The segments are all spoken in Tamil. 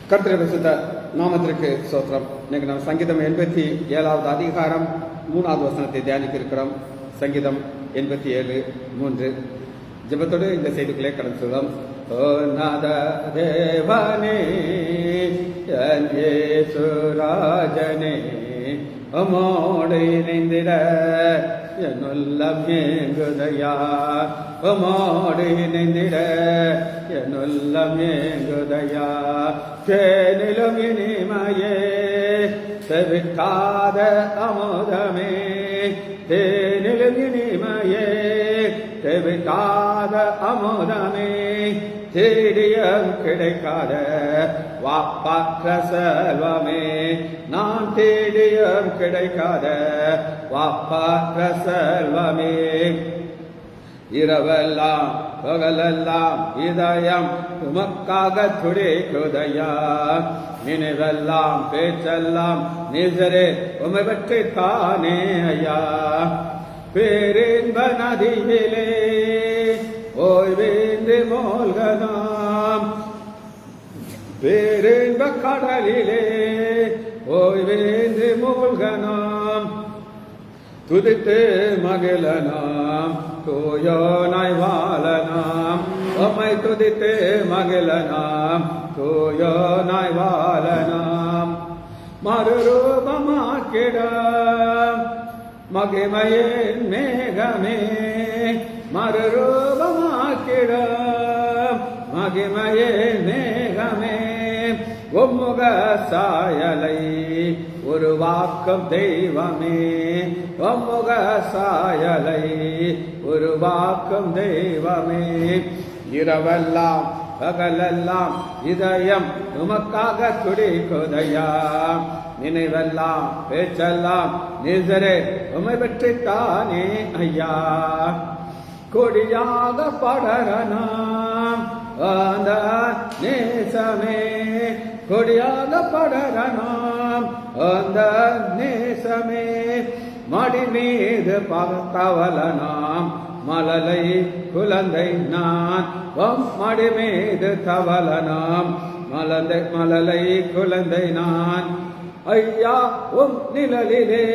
கர்த்தருடைய பரிசுத்த நாமத்திற்கு ஸ்தோத்திரம். இன்னைக்கு நம்ம சங்கீதம் 87வது அதிகாரம் 3வது வசனத்தை தியானிக்க இருக்கிறோம். சங்கீதம் 87:3. ஜெபத்தோடு இந்த செய்திக்குள்ளே கடந்து செல்வோம். ஓ நாத தேவனே என் இயேசுராஜனே, உம்மோடு இணைந்திட என் உள்ளம் ஏங்குதையா, உம்மோடு இணைந்திட என் உள்ளம் ஏங்குதையா. தேனிலும் இனிமையே செவிக்காத அமுதமே, தேனிலும் இனிமையே செவிக்காத அமுதமே, தேடியம் கிடைக்காத வாப்பாற்ற செல்வமே, நான் தேடியம் கிடைக்காத வாப்பாற்ற செல்வமே. இரவெல்லாம் பகலெல்லாம் இதயம் உமக்காக துடிக்குதையா, நினைவெல்லாம் பேச்செல்லாம் நிஜரே உமை பற்றி தானே ஐயா. பேரின்ப நதியிலே ஓய்வேந்து மூழ்கலாம், பேரின்ப கடலிலே ஓய்வேந்து மூழ்கலாம், துதித்து மகிழனாம் தூயோனாய் வாழனாம், உம்மை துதித்து மகிழனாம் தூயோனாய் வாழனாம். மறுரூபமாக்கிடாம் மகிமையின் மேகமே, மறுரூபமாக்கிடாம் மகிமையின் மேகமே, உம்முக சாயலை உருவாக்கும் தெய்வமே, உம்முக சாயலை உருவாக்கும் தெய்வமே. இரவெல்லாம் பகலெல்லாம் இதயம் உமக்காக துடிக்குதையா, நினைவெல்லாம் பேச்செல்லாம் நிஜரே உமை பற்றித்தானே ஐயா. கொடியாக படரனாம் அந்த நேசமே, கொடியாக படரனாம் அந்த நேசமே, மடி மீது பவலனாம் மலலை குழந்தை நான், மடி மீது தவலனாம் மலலை குழந்தை நான். ஐயா உம் நிழலிலே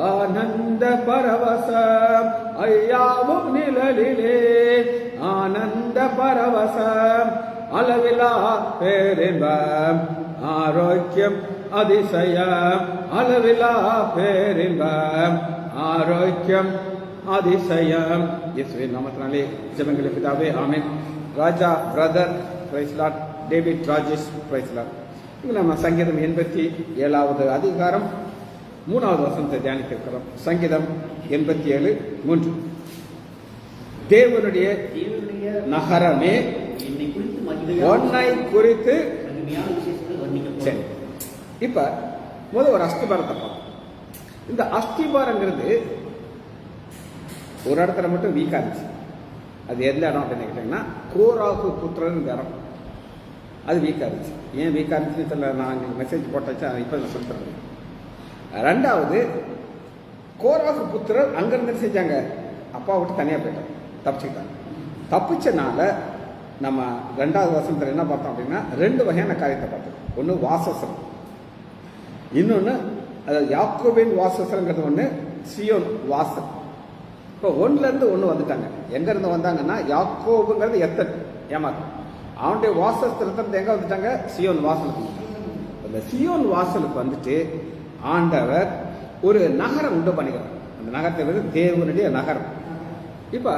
ஆனந்த பரவசம், ஐயா உம் நிழலிலே ஆனந்த பரவசம், அளவிலா பேரின்பம் ஆரோக்கியம் அதிசயம், அளவிலா பேரின்பம் ஆரோக்கியம் அதிசயம். இயேசுவின் நாமத்தினாலே ஜெபங்களை பிதாவே, ஆமென். Raja brother praise lord, David Rajesh praise lord. நம்ம சங்கீதம் 87வது அதிகாரம் 3வது வசனத்தை தியானிக்க இருக்கிறோம். சங்கீதம் 87:3. தேவனுடைய நகரமே உன்னை குறித்து. சரி, இப்ப முதல் ஒரு அஸ்திபாரத்தை பார்ப்போம். இந்த அஸ்திபாரங்கிறது ஒரு இடத்துல மட்டும் வீக்கா இருந்துச்சு. அது எந்த இடம் அப்படின்னு கேட்டீங்கன்னா கோராகு புத்திரன் இந்த இடம், அது வீக்கா இருந்துச்சு. ஏன் வீக்கா இருந்துச்சுன்னு தெரியல, நான் மெசேஜ் போட்டாச்சு, இப்போ நான் சொல்லித்தரேன். ரெண்டாவது, கோராகு புத்திரர் அங்கிருந்து செஞ்சாங்க, அப்பா விட்டு தனியாக போயிட்டாங்க, தப்பிச்சுக்கிட்டாங்க. தப்பிச்சனால நம்ம 2வது வசனத்தில் என்ன பார்த்தோம் அப்படின்னா 2 வகையான காரியத்தை பார்த்தோம். ஒன்று வாசஸ்தலம், இன்னொன்று அதாவது யாக்கோபின் வாசஸ்தலங்கிறது ஒன்று, சியோன் வாசல். இப்போ 1லேருந்து 1 வந்துட்டாங்க. எங்கேருந்து வந்தாங்கன்னா யாக்கோபுங்கிறது எத்தனை ஏமாற்றம், அவனுடைய வாசஸ்தலத்திலிருந்து எங்கே வந்துட்டாங்க, சியோன் வாசலுக்கு. அந்த சியோன் வாசலுக்கு வந்துட்டு ஆண்டவர் ஒரு நகரம் உண்டு பண்ணிக்கிறார். அந்த நகரத்தை வந்து தேவனுடைய நகரம். இப்போ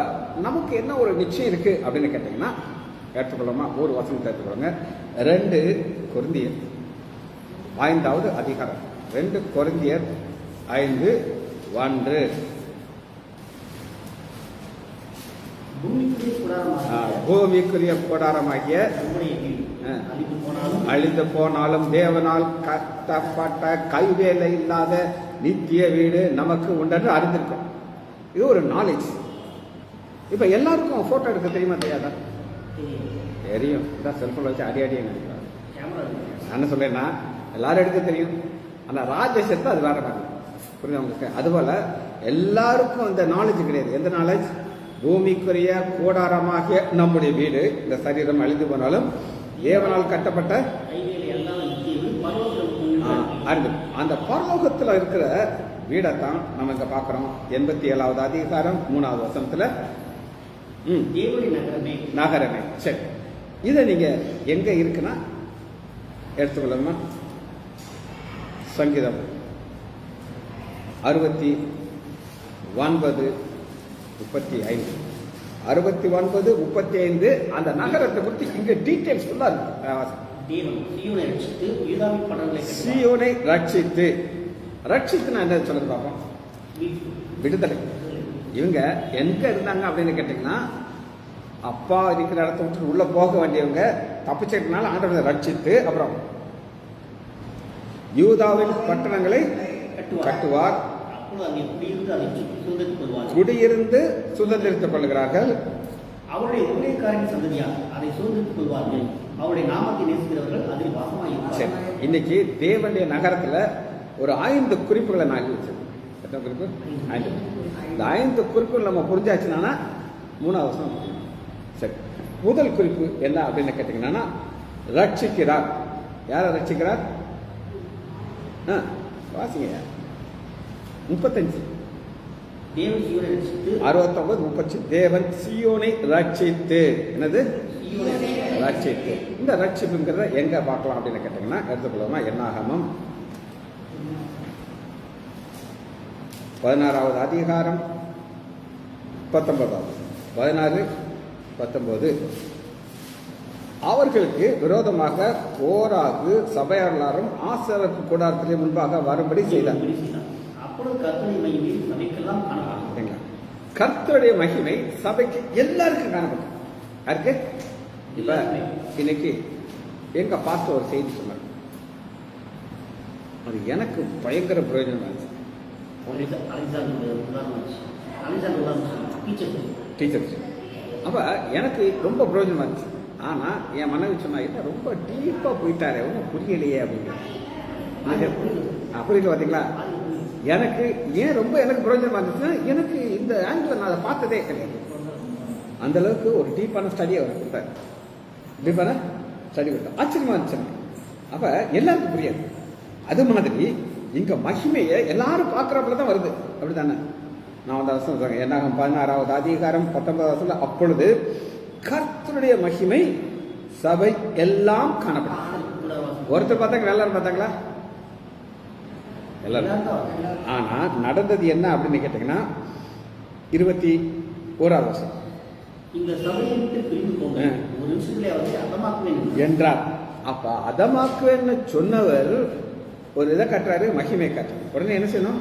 நமக்கு என்ன ஒரு நிச்சயம் இருக்கு அப்படின்னு கேட்டீங்கன்னா எடுத்துக்கொள்ளமா, ஒரு வசனத்தை எடுத்துக்கொள்ளுங்க. 2 கொரிந்தியர் 5வது அதிகாரம், 2 கொரிந்தியர் 5:1. பூமிக்குரிய கூடாரமாகிய அழிந்து போனாலும் தேவனால் கட்டப்பட்ட கைவேலை இல்லாத நித்திய வீடு நமக்கு உண்டு அறிந்திருக்கும். இது ஒரு நாலேஜ். இப்ப எல்லாருக்கும் போட்டோ எடுக்க தெரியுமா தெரியாதா? தெரியும். செல்போன் வச்சு அடி நினைக்கிறாங்க. என்ன சொல்றேன்னா எல்லாரும் எடுக்க தெரியும், ஆனா ராஜேஷத்தை அது வேற மாதிரி. புரியுது உங்களுக்கு? அதுபோல எல்லாருக்கும் அந்த நாலேஜ் கிடையாது. எந்த நாலேஜ்? பூமிக்குரிய கூடாரமாகிய நம்முடைய வீடு, இந்த சரீரம் அழிந்து போனாலும் தேவனால் கட்டப்பட்ட கைவேலை எல்லாம் நித்தியது பரலோகத்தில் அறிந்து அந்த பரலோகத்தில் இருக்கிற வீடைத்தான் நம்ம இங்க பார்க்கிறோம். 87வது அதிகாரம் 3வது வசனத்துல தேவனுடைய நகரமே நகரமே. சரி, இதை நீங்க எங்க இருக்குன்னா எடுத்துக்கொள்ளணுமா? சங்கீதம் 69:35 69:35 அந்த நகரத்தை பற்றி இங்க டீடைல்ஸ் ஃபுல்லா இருக்கு. தேவன் சீயோனை ரட்சித்து யூதாவின் பட்டணங்களை சீயோனை ரட்சித்து ரட்சித்துனா என்ன சொல்லுங்க பார்ப்போம். விடுதலை. இவங்க எங்க இருந்தாங்க அப்படின்னு கேட்டீங்கன்னா, அப்பா இருக்கிற இடத்த விட்டு உள்ள போக வேண்டியவங்க தப்பிச்சதுனால ஆண்டவரை ரட்சித்து அப்புறம் யூதாவின் பட்டணங்களை கட்டுவார். குடியிருந்து சுதந்திரித்துக் கொள்கிறார்கள். அவருடைய ஊழியக்காரின் சந்ததியார் அதை சுதந்திரித்துக் கொள்வார்கள். அவருடைய நாமத்தை நேசிக்கிறவர்கள் அதில் வாசமாயிருப்பார்கள். இன்னைக்கு தேவனுடைய நகரத்துல ஒரு 5 குறிப்புகளை நான் எழுதி வச்சிருக்கேன். எத்தனை குறிப்பு? 5. இந்த 5 குறிப்புகள் நம்ம புரிஞ்சாச்சுன்னா 3வது வருஷம். சரி, முதல் குறிப்பு என்ன அப்படின்னு கேட்டீங்கன்னா, ரட்சிக்கிறார். யாரை ரட்சிக்கிறார்? வாசிங்க 35 தேவன் சீயோனை ரட்சித்து 69:35 தேவன் சீயோனை ரட்சித்து என்னது ரட்சித்து. இந்த ரட்சிப்புங்கிறத எங்க பார்க்கலாம் அப்படின்னு கேட்டீங்கன்னா, எடுத்துக்கொள்ளமா என்னாகமம் 16வது அதிகாரம் 19 16-19 அவர்களுக்கு விரோதமாக கோராகு சபையாளரும் ஆசரிப்பு கூடாரத்திலே முன்பாக வரும்படி செய்தார். கர்த்தருடைய மகிமை சபைக்கு எல்லாருக்கும் காணப்படும். யாருக்கு? இப்ப இன்னைக்கு எங்க பார்த்த ஒரு செய்தி சொன்னார், அது எனக்கு பயங்கர பிரயோஜனம் ஆச்சு. டீச்சர்ஸ் அப்ப எனக்கு ரொம்ப பிரயோஜனமா இருந்துச்சு. ஆனா என் மனைவி சொன்னா, என்ன ரொம்ப டீப்பா போயிட்டாரு, ஒன்றும் புரியலையே அப்படின்னு. புரியல பார்த்தீங்களா? எனக்கு ஏன் ரொம்ப எனக்கு பிரயோஜனமா இருந்துச்சுன்னா, எனக்கு இந்த ஆங்கிள் நான் அதை பார்த்ததே கிடையாது. அந்த அளவுக்கு ஒரு டீப்பான ஸ்டடி அவர் கொடுத்தாரு. டீப்பான ஸ்டடி கொடுத்தார். ஆச்சரியமா இருந்துச்சு. அப்ப எல்லாருக்கும் புரியாது. அது மாதிரி இங்க மகிமையை எல்லாரும் பார்க்கறப்பல தான் வருது. அப்படித்தானே? நான் அந்த வருஷம் சொல்றேன். என்னாகும் 16வது அதிகாரம் 19வது வருஷம். அப்பொழுது கர்த்தருடைய மகிமை சபை எல்லாம் காணப்படும். ஒருத்தர் பார்த்தாங்க, எல்லாரும் பார்த்தாங்களா? எல்லாரும். ஆனா நடந்தது என்ன அப்படின்னு கேட்டீங்கன்னா, 21வது வருஷம் என்றார். அப்ப அதமாக்குவேன்னு சொன்னவர் ஒரு இதை கட்டுறாரு, மகிமை காட்டுறாரு. உடனே என்ன செய்யணும்?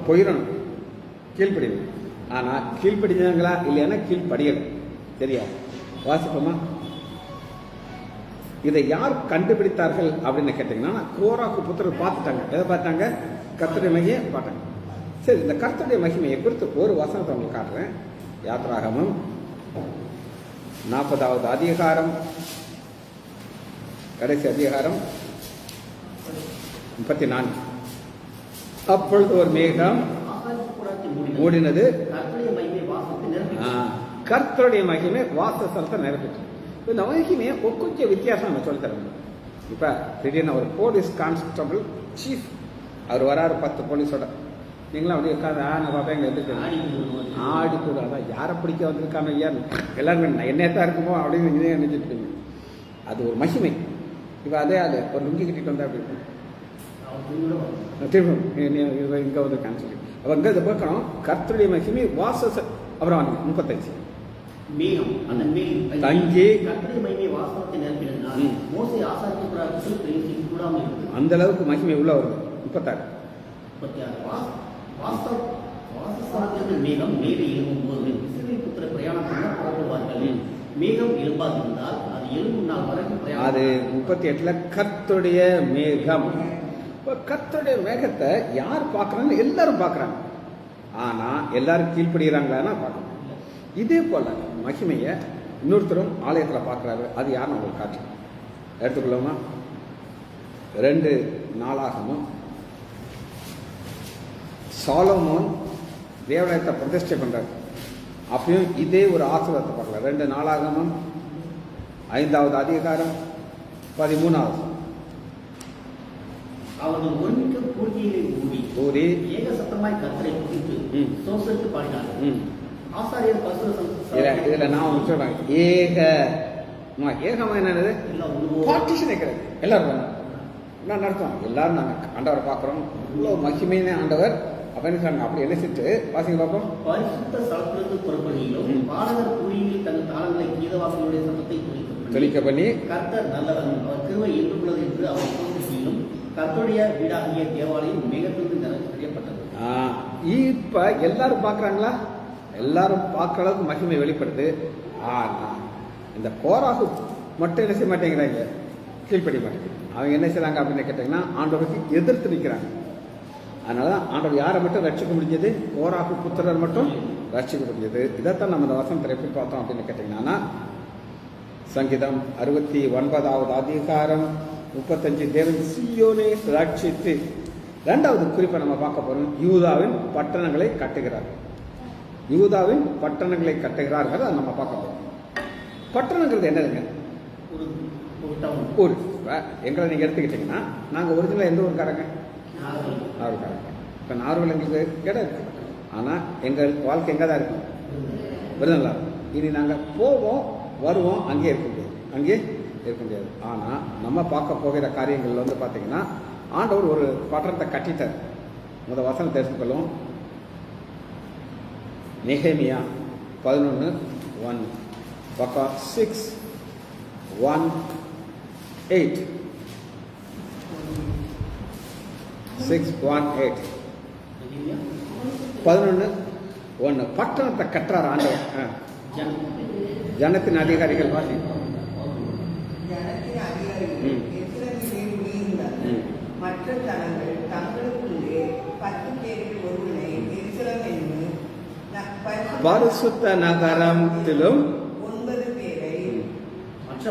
போயிடணும், கீழ்ப்படியணும். ஆனா கீழ்ப்படிஞ்சாங்களா இல்லைன்னா கீழ்ப்படியணும் தெரியாது. வாசிப்போமா? இதை யார் கண்டுபிடித்தார்கள் அப்படின்னு கேட்டீங்கன்னா, கோராகு புத்திரர் பார்த்துட்டாங்க. எதை பார்த்தாங்க? கர்த்தருடைய மகிமையை பார்த்தாங்க. சரி, இந்த கர்த்தருடைய மகிமையை குறித்து ஒரு வசனத்தை உங்களுக்கு காட்டுறேன். யாத்ராகமம் 40வது அதிகாரம் கடைசி அதிகாரம் 34. அப்பொழுது ஒரு மேகம் மூடினது, கர்த்தருடைய மகிமை வாசஸ்தலத்தை நிரப்பிட்டு. இந்த மகிமையை கொஞ்சம் வித்தியாசம் நம்ம சொல்லித்தரணும். இப்ப திடீர்னு ஒரு போலீஸ் கான்ஸ்டபிள் சீஃப் அவர் வராரு 10 போலீஸோட. நீங்களாம் அப்படியே உட்காந்து நான் பார்ப்பேன், எங்களை எதுக்கு ஆடி கூட அதான் யாரை பிடிக்க வந்திருக்காங்க ஐயா, எல்லாருமே என்னத்தான் இருக்குமோ அப்படின்னு இதே நினைச்சிட்டு இருக்கீங்க. அது ஒரு மகிமை. இப்போ அதே அது ஒரு லுங்கி கட்டிட்டு வந்தா அப்படி இங்கே வந்து கான்செப்ட். அப்போ இங்கே இதை பார்க்கணும். கர்த்தருடைய மகிமை வாச அப்புறம் 35 தங்கி அந்த அளவுக்கு மகிமை உள்ள வருது. 36 மேகம் மேலே எழும்பும்போது இஸ்ரவேல் புத்திரர் பிரயாணம் பண்ண புறப்படுவார்கள். மேகம் எழும்பாதிருந்தால் அது எழும்பும் நாள் வரைக்கும். அது 38 கர்த்தருடைய மேகம். கர்த்தருடைய மேகத்தை யார் பார்க்கறாங்க? எல்லாரும் பார்க்கறாங்க. ஆனா எல்லாரும் கீழ்ப்படுகிறாங்களான்னா பார்க்கணும். இதே போல மகிமையை இன்னொருத்தரும் ஆலயத்தில் பார்க்கறாரு. அது யாருன்னு உங்களுக்கு காட்டு எடுத்துக்கொள்ளுமா? 2 நாளாகமும் சாலமோன் தேவாலயத்தை பிரதிஷ்டை பண்றாரு. அப்பயும் இதே ஒரு ஆசீர்வாதத்தை பார்க்கலாம். 2 நாளாகமும் 5வது அதிகாரம் 13வது. அவர்கள் ஒருமிக்க கூர்மையிலே கூடி ஏக சத்தமாய் கர்த்தரை துதித்து ம். சோசரித்து பாடினார்கள். ம். ஆசாரியர் இதுல நான் ஒன்று சொல்றேன். ஏகமா என்னது? பார்ட்டிஷனே கிடையாது. எல்லாரும் வேணும். என்ன நடத்தும்? எல்லாரும் நாங்கள் ஆண்டவரை பார்க்குறோம். இவ்வளோ மகிமையான ஆண்டவர். அப்ப என்ன சொன்னாங்க? அப்படி என்ன செஞ்சு வாசிங்க பார்ப்போம். பரிசுத்த ஸ்தலத்திலிருந்து புறப்படுகையிலும் பாடகர் கூலியில் தங்கள் தாளங்களை கீதவாசிகளுடைய சத்தத்தை தெளிக்க பண்ணி கர்த்தர் நல்லவர், அவர் கிருபை என்றுள்ளது என்று அவர் சோதனையிலும் கர்த்தருடைய வீடாகிய தேவாலயம் மேகத்திலிருந்து நிறையப்பட்டது. இப்ப எல்லாரும் பார்க்கறாங்களா? எல்லாரும் பார்க்குற அளவுக்கு மகிமை வெளிப்படுது. ஆனா இந்த கோராகு மட்டும் என்ன செய்ய மாட்டேங்கிறாங்க, கீழ்ப்படிய மாட்டேங்குது. அவங்க என்ன செய்யறாங்க அப்படின்னு கேட்டீங்கன்னா ஆண்டவருக்கு எதிர்த்து நிற்கிறாங்க. அதனாலதான் ஆண்டவர் யாரை மட்டும் ரட்சிக்க முடிஞ்சது? கோராகு புத்திரர் மட்டும் ரட்சிக்க முடிஞ்சது. இதைத்தான் நம்ம இந்த வசனத்தில் எப்படி பார்த்தோம் அப்படின்னு கேட்டீங்கன்னா, சங்கீதம் 69வது அதிகாரம் 35 தேவன் சீயோனை ரட்சித்து. 2வது குறிப்பை நம்ம பார்க்க போறோம். யூதாவின் பட்டணங்களை கட்டுகிறார். யூதாவின் பட்டணங்களை கட்டுகிறார்கள். அதை நம்ம பார்க்க போறோம். பட்டணங்கிறது என்னதுங்க? ஊர். எங்களை நீங்க எடுத்துக்கிட்டீங்கன்னா நாங்க ஒரிஜினலா எந்த ஊருக்காரங்க? நாகர்காரங்க. இப்ப நாகர்கோவில் எங்களுக்கு இடம் இருக்கு. ஆனா எங்கள் வாழ்க்கை எங்க தான் இருக்கும்? விருதுங்களா. இனி நாங்க போவோம் வருவோம், அங்கே இருக்க முடியாது. அங்கே இருக்க முடியாது. ஆனா நம்ம பார்க்க போகிற காரியங்கள் வந்து பாத்தீங்கன்னா ஆண்டவர் ஒரு பட்டணத்தை கட்டிட்டார். முதல் வசனம் தெரிஞ்சுக்கொள்ளும். நெகேமியா 11:1 பக்கம் 6:1-8 6:1-8 11:1 பட்டணத்தை கட்டுறார் ஆண்டவர். ஜனத்தின் அதிகாரிகள் வாசி. மற்ற ஜனங்கள் தங்களுக்குள்ளே 10 பேரில் ஒருவனை எருசலேம் என்னும் பரிசுத்த நகரத்திலும் 9 பேரை மற்ற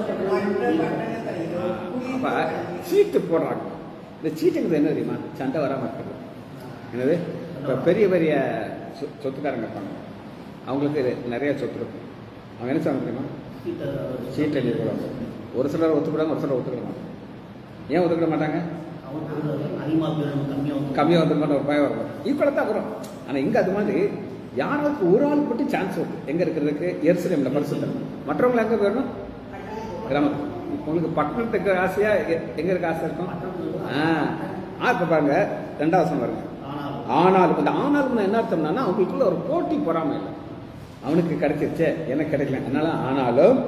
அப்ப சீட்டு போடுறாங்க. இந்த சீட்டுங்கிறது என்ன தெரியுமா? சண்டை வராம இருக்கிறது. என்னது? இப்ப பெரிய பெரிய சொத்துக்காரங்க இருப்பாங்க, அவங்களுக்கு நிறைய சொத்து இருக்கும். அவங்க என்ன சொல்ல தெரியுமா? சீட்டை எழுதி போடுவாங்க. ஒரு சிலர் ஒத்துக்கிடாங்க, ஒரு சிலர் ஒத்துக்கிட மாட்டாங்க. ஏன் ஒத்துக்கிட மாட்டாங்க? கம்மியாக வந்து மட்டும் ஒரு பயம் வரும். ஈக்குவலாக தான் வரும். ஆனால் இங்கே அது மாதிரி யாருக்கு ஒரு ஆள் மட்டும் சான்ஸ் வருது. எங்கே இருக்கிறதுக்கு? எருசலேம்ல பரிசுத்தம். மற்றவங்களை எங்கே போயிடணும்? கிராமத்துக்கு. உங்களுக்கு பட்டணத்துக்கு ஆசையா எங்க இருக்க ஆசை இருக்கும்? இப்ப பாருங்க 2வது வசனம் பாருங்க. ஆனாலும் இந்த ஆனாலும் என்ன அர்த்தம்னா அவங்களுக்குள்ள ஒரு போட்டி பொறாமை இல்லை. அவனுக்கு கிடைச்சிருச்சே எனக்கு கிடைக்கல, அதனால ஆனாலும்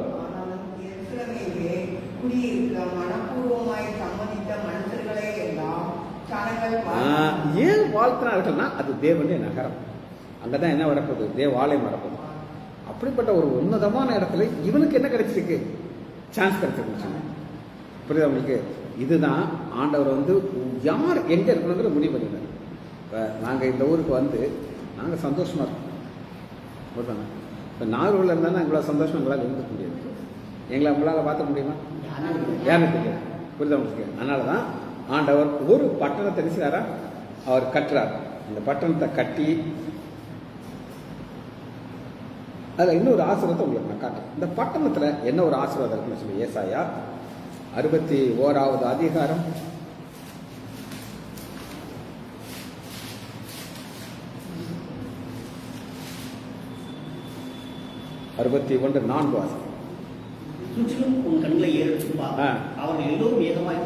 ஏன் வாழ்த்தினார்கள்னா அது தேவனுடைய நகரம். அங்கதான் என்ன வரப்போகுது? தேவாலயம் வரப்போகுது. அப்படிப்பட்ட ஒரு உன்னதமான இடத்துல இவனுக்கு என்ன கிடைச்சிருக்கு? சான்ஸ் கிடைச்சிருக்கு. புரியுதா உங்களுக்கு? இதுதான் ஆண்டவர் வந்து யார் எங்க இருக்கணுங்கிற முடிவு பண்ணிடுறாரு. இப்போ நாங்கள் இந்த ஊருக்கு வந்து நாங்கள் சந்தோஷமா இருக்கோம். புரியுதாங்க? இப்போ நாகூரில் இருந்தாலும் இவ்வளோ சந்தோஷம் எங்களால் இருந்துக்க முடியாது. எங்களை உங்களால் பார்த்துக்க முடியுமா? யாரும் தெரியாது. புரியுதா உங்களுக்கு? அதனால தான் ஆண்டவர் ஒரு பட்டணத்தை நினைச்சாரா அவர் கட்டுறார். அந்த பட்டணத்தை கட்டி அதில் இன்னொரு ஆசீர்வாதத்தை உங்களுக்கு நான் காட்டுறேன். இந்த பட்டணத்தில் என்ன ஒரு ஆசீர்வாதம் இருக்குன்னு சொல்லி ஏசாயா 61வது அதிகாரம் 61:4 வாசி. சுற்றிலும் உன் கண்களை ஏறெடுத்துப்பா. அவர்கள் எல்லோரும் ஏகமாய்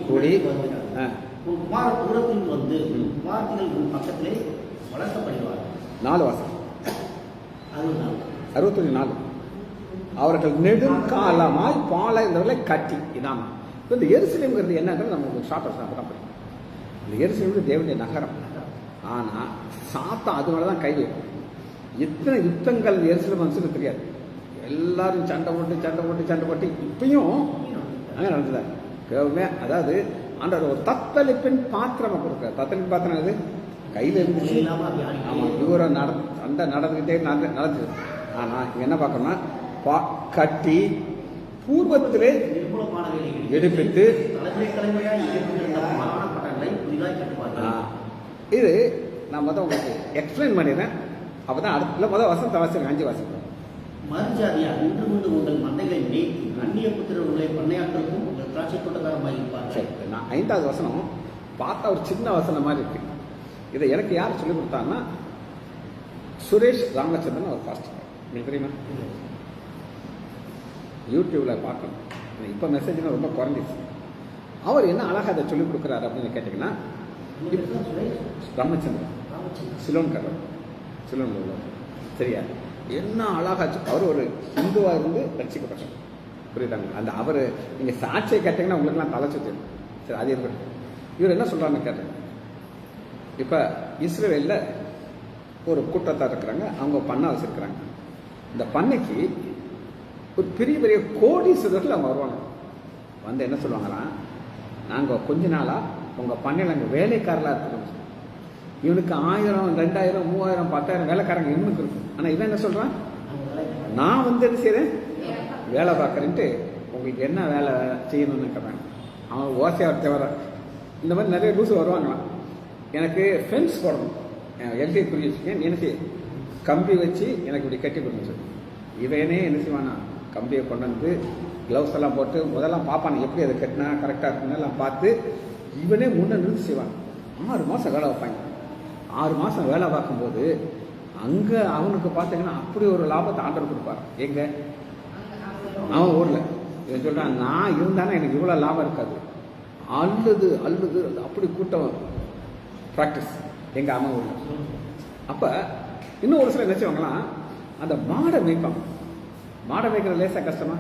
கூடி வருகிறார்கள். உன் குமார தூரத்தில் வந்து குமாரத்திகள் உன் பக்கத்திலே வளர்க்கப்படுவார்கள். 4 வாசி. 64 அவர்கள் நெடுங்காலமாய் பாளையங்களை கட்டி. இதான் இந்த எருசலேம்ங்கிறது என்னங்கிறது நம்ம ஷார்ட்டஸ்ட் தான் படிக்கும். இந்த எருசலேம் தேவனுடைய நகரம். ஆனா சாத்தான் அதனாலதான் கை வைக்கும். எத்தனை யுத்தங்கள் எருசலேம் மனுஷனுக்கு தெரியாது. எல்லாரும் சண்டை போட்டு இப்பயும் அங்கே நடந்ததா? அதாவது ஆண்டவர் ஒரு தத்தளிப்பின் பாத்திரமா கொடுக்க. தத்தளிப்பின் பாத்திரம் அது கையில இருந்துச்சு. ஆமா, தூரம் சண்டை நடந்துகிட்டே நடந்தது. ஆனா இங்க என்ன பார்க்கணும்னா கட்டி பூர்வத்திலே எடுப்பித்து இது நான் உங்களுக்கு எக்ஸ்பிளைன் பண்ணிடுறேன். அப்பதான் அடுத்த முதல் வசனத்தை வாசிக்கிறேன். 5 வாசிக்கிறேன். மறுஜாதியார் இன்று கொண்டு உங்கள் மந்தைகளை மேய்த்து அந்நிய புத்திரர் உங்களை பண்ணையாற்றக்கும் உங்கள் திராட்சை தோட்டக்காரமாக இருப்பார்கள். சரி, நான் 5வது வசனம் பார்த்தா ஒரு சின்ன வசனம் மாதிரி இருக்கு. இதை எனக்கு யார் சொல்லிக் கொடுத்தாங்கன்னா சுரேஷ் ராமச்சந்திரன் ஒரு பாஸ்டர். உங்களுக்கு தெரியுமா? யூடியூப்ல பார்க்கணும். இப்போ மெசேஜ்லாம் ரொம்ப குறைஞ்சிச்சு. அவர் என்ன அழகாக அதை சொல்லிக் கொடுக்குறாரு அப்படின்னு கேட்டிங்கன்னா, ராமச்சந்திரன் சிலோன்காரர், சிலோன் உள்ளவர். சரியா? என்ன அழகா அவர் ஒரு ஹிந்துவாக இருந்து ரட்சிக்கப்பட்டார். புரியுதாங்க? அந்த அவர் நீங்கள் சாட்சியை கேட்டீங்கன்னா உங்களுக்குலாம் தலை சுற்றும். சரி, அது இருக்கட்டும். இவர் என்ன சொல்கிறான்னு கேட்டேன். இப்போ இஸ்ரேலில் ஒரு கூட்டத்தார் இருக்கிறாங்க, அவங்க பண்ணை வச்சுருக்கிறாங்க. இந்த பண்ணைக்கு ஒரு பெரிய பெரிய கோடீஸ்வரர்கள் அவங்க வருவாங்க. வந்து என்ன சொல்லுவாங்கன்னா, நாங்கள் கொஞ்ச நாளாக உங்கள் பண்ணையில் அங்கே வேலைக்காரலாக இருக்கிறோம். இவனுக்கு 1000, 2000, 3000, 10,000 வேலைக்காரங்க இவனுக்கு இருக்கும். ஆனால் இவன் என்ன சொல்கிறான், நான் வந்து என்ன செய்கிறேன், வேலை பார்க்குறேன்ட்டு உங்களுக்கு என்ன வேலை செய்யணும்னு கேட்குறாங்க. அவன் ஓசையாக தேவை. இந்த மாதிரி நிறைய லூஸ் வருவாங்களாம். எனக்கு ஃபென்ஸ் போடணும், எல்கை குறி வச்சுக்கேன், நீ என்ன செய்ய கம்பி வச்சு எனக்கு இப்படி கட்டி கொடுங்க சொல்லி. இவனே என்ன செய்வானா, கம்பியை கொண்டு வந்து க்ளவுஸ் எல்லாம் போட்டு முதல்லாம் பார்ப்பான், எப்படி அதை கட்டினா கரெக்டாக இருக்குன்னு எல்லாம் பார்த்து இவனே முன்னே நிறுத்தி செய்வான். 6 மாதம் வேலை வைப்பாங்க. 6 மாதம் வேலை பார்க்கும்போது அங்கே அவனுக்கு பார்த்தீங்கன்னா அப்படி ஒரு லாபத்தை ஆண்டவர் கொடுப்பார். எங்க அவன் ஊரில் இவன் சொல்கிறான், நான் இருந்தானே எனக்கு இவ்வளோ லாபம் இருக்காது, அள்ளுது அப்படி கூட்டம் ப்ராக்டிஸ் எங்கள் அம்மா ஊரில். அப்போ இன்னும் ஒரு சில என்ன செய்வாங்களாம், அந்த மாடை மேய்ப்பாங்க. மாடை மேய்க்கிற லேசாக கஷ்டமா?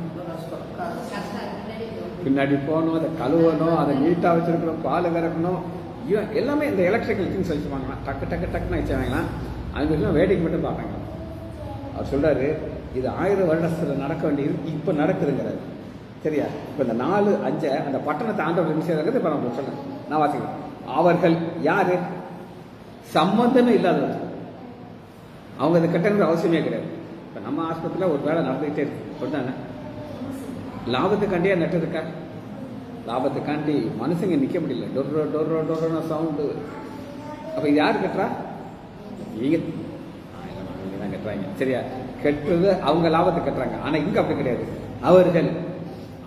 பின்னாடி போகணும், அதை கழுவணும், அதை நீட்டாக வச்சுருக்கணும், பால் கறக்கணும், இவன் எல்லாமே இந்த எலக்ட்ரிக்கல் திங்ஸ் வச்சுப்பாங்களாம். டக்குன்னு வச்சுவாங்களாம். அவங்க வேடிக்கை மட்டும் பார்ப்பாங்க. அவர் சொல்கிறாரு, இது 1000 வருடத்தில் நடக்க வேண்டியது இப்போ நடக்குதுங்கிறாரு. சரியா? இப்போ இந்த 4, 5 அந்த பட்டணத்தை ஆண்டவர் என்ன செய்யறது இப்போ நம்ம சொல்லுங்க, நான் வாசிக்கிறேன். அவர்கள் யாரு? சம்பந்தமே இல்லாதவர்கள். அவங்க இதை கட்டணுங்கிற அவசியமே கிடையாது. இப்போ நம்ம ஆஸ்பத்திரியில் ஒரு வேலை நடந்துக்கிட்டே இருக்கு சொல்லிட்டாங்க, லாபத்துக்காண்டியே நட்டு இருக்கா? லாபத்துக்காண்டி மனுஷங்க நிற்க முடியல, டொர்ரோ சவுண்டு. அப்போ இது யார் கட்டுறா? நீங்க தான் கட்டுறாங்க. சரியா? கட்டுறது அவங்க லாபத்தை கட்டுறாங்க. ஆனால் இங்கே அப்படி கிடையாது.